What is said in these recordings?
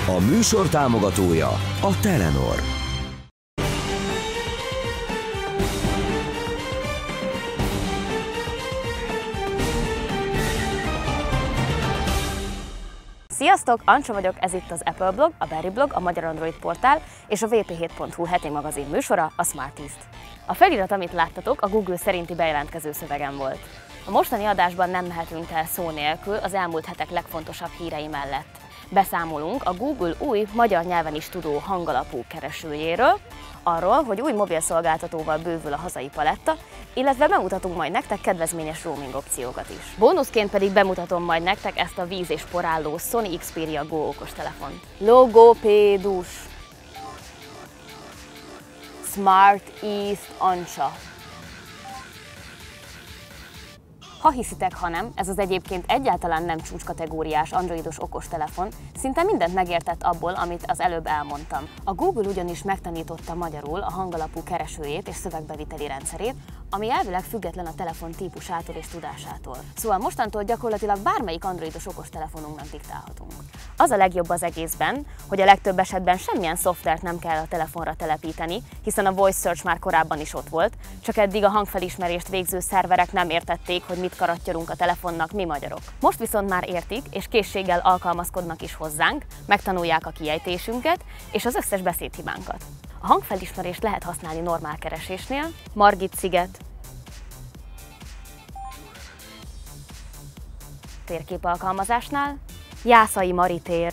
A műsor támogatója a Telenor. Sziasztok! Ancsa vagyok, ez itt az Apple blog, a Berry blog, a Magyar Android portál és a vp7.hu heti magazin műsora, a Smartist. A felirat, amit láttatok, a Google szerinti bejelentkező szövegem volt. A mostani adásban nem mehetünk el szó nélkül az elmúlt hetek legfontosabb hírei mellett. Beszámolunk a Google új, magyar nyelven is tudó hangalapú keresőjéről, arról, hogy új mobilszolgáltatóval bővül a hazai paletta, illetve bemutatunk majd nektek kedvezményes roaming opciókat is. Bónuszként pedig bemutatom majd nektek ezt a víz és porálló Sony Xperia Go okostelefont. Logopédus Smartist Ancsa. Ha hiszitek, ha nem, ez az egyébként egyáltalán nem csúcskategóriás androidos okostelefon szinte mindent megértett abból, amit az előbb elmondtam. A Google ugyanis megtanította magyarul a hangalapú keresőjét és szövegbeviteli rendszerét, ami elvileg független a telefon típusától és tudásától. Szóval mostantól gyakorlatilag bármelyik androidos okostelefonunknak diktálhatunk. Az a legjobb az egészben, hogy a legtöbb esetben semmilyen szoftvert nem kell a telefonra telepíteni, hiszen a Voice Search már korábban is ott volt, csak eddig a hangfelismerést végző szerverek nem értették, hogy mit karattyolunk a telefonnak mi magyarok. Most viszont már értik, és készséggel alkalmazkodnak is hozzánk, megtanulják a kiejtésünket és az összes beszédhibánkat. A hangfelismerést lehet használni normál keresésnél, Margit-sziget, térképalkalmazásnál, Jászai Mari tér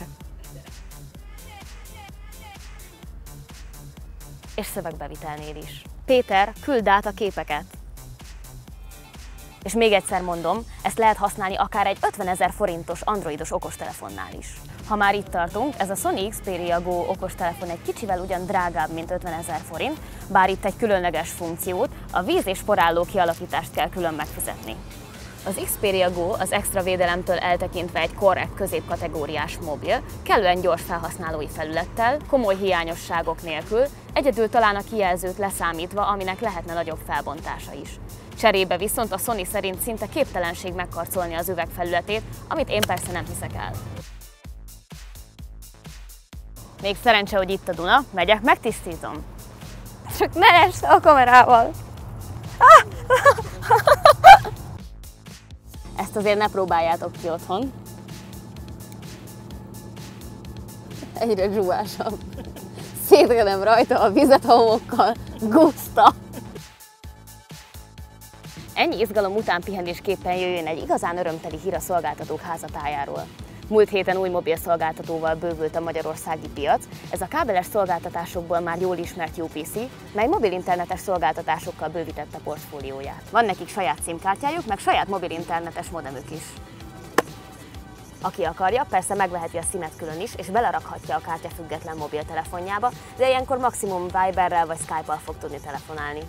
és szövegbevitelnél is. Péter, küld át a képeket! És még egyszer mondom, ezt lehet használni akár egy 50 000 forintos androidos okostelefonnál is. Ha már itt tartunk, ez a Sony Xperia Go okostelefon egy kicsivel ugyan drágább, mint 50 000 forint, bár itt egy különleges funkciót, a víz és porálló kialakítást kell külön megfizetni. Az Xperia Go az extra védelemtől eltekintve egy korrekt középkategóriás mobil, kellően gyors felhasználói felülettel, komoly hiányosságok nélkül, egyedül talán a kijelzőt leszámítva, aminek lehetne nagyobb felbontása is. Cserébe viszont a Sony szerint szinte képtelenség megkarcolni az üvegfelületét, amit én persze nem hiszek el. Még szerencse, hogy itt a Duna, megyek, megtisztítom. Csak ne esd a kamerával! Ezt azért ne próbáljátok ki otthon. Egyre zsúvásabb. Szétredem rajta a vizet a homokkal. Guszta! Ennyi izgalom után pihenésképpen jöjjön egy igazán örömteli hír a szolgáltatók házatájáról. Múlt héten új mobilszolgáltatóval bővült a magyarországi piac, ez a kábeles szolgáltatásokból már jól ismert UPC, mely mobilinternetes szolgáltatásokkal bővítette portfólióját. Van nekik saját SIM-kártyájuk, meg saját mobilinternetes modemük is. Aki akarja, persze megveheti a SIM-et külön is, és belerakhatja a kártya független mobiltelefonjába, de ilyenkor maximum Viberrel vagy Skype-al fog tudni telefonálni.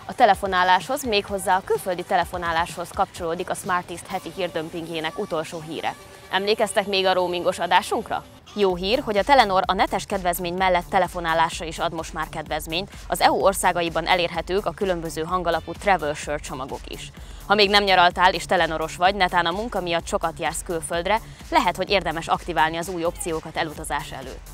A telefonáláshoz, méghozzá a külföldi telefonáláshoz kapcsolódik a Smartist heti hírdömpingjének utolsó híre. Emlékeztek még a roamingos adásunkra? Jó hír, hogy a Telenor a netes kedvezmény mellett telefonálásra is ad most már kedvezményt, az EU országaiban elérhetők a különböző hangalapú Travel Share csomagok is. Ha még nem nyaraltál és telenoros vagy, netán a munka miatt sokat jársz külföldre, lehet, hogy érdemes aktiválni az új opciókat elutazás előtt.